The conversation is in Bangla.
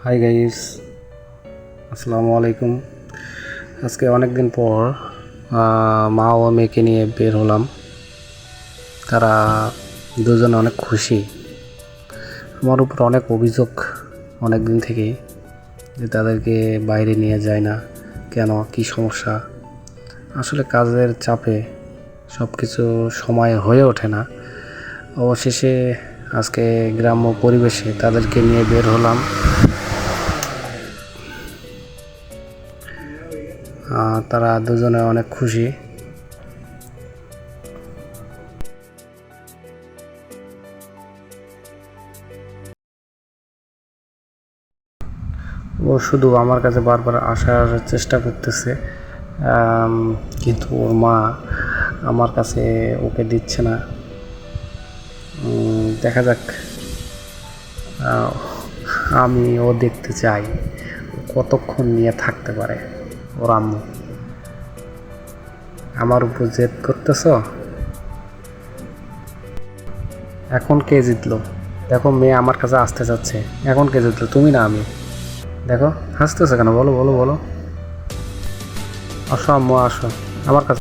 হাই গাইস, আসসালামু আলাইকুম। আজকে অনেক দিন পর মা ও মেয়েকে নিয়ে বের হলাম। তারা দুজনে অনেক খুশি। আমার উপর অনেক অভিযোগ অনেক দিন থেকেই যে তাদেরকে বাইরে নিয়ে যায় না কেন, কি সমস্যা। আসলে কাজের চাপে সব কিছু সময় হয়ে ওঠে না। অবশেষে আজকে গ্রাম্য পরিবেশে তাদেরকে নিয়ে বের হলাম। তারা দুজনে অনেক খুশি। ও শুধু আমার কাছে বারবার আসার চেষ্টা করতেছে, কিন্তু ওর মা আমার কাছে ওকে দিচ্ছে না। দেখা যাক। আহ, আমি ও দেখতে চাই ও কতক্ষণ নিয়ে থাকতে পারে। ওর আম্মু আমার উপর জেদ করতেছ। এখন কে জিতলো? দেখো, মেয়ে আমার কাছে আসতে চাচ্ছে। এখন কে জিতলো, তুমি না আমি? দেখো হাসতেছে কেন? বলো বলো বলো। আসো আম্মু, আসো আমার কাছে।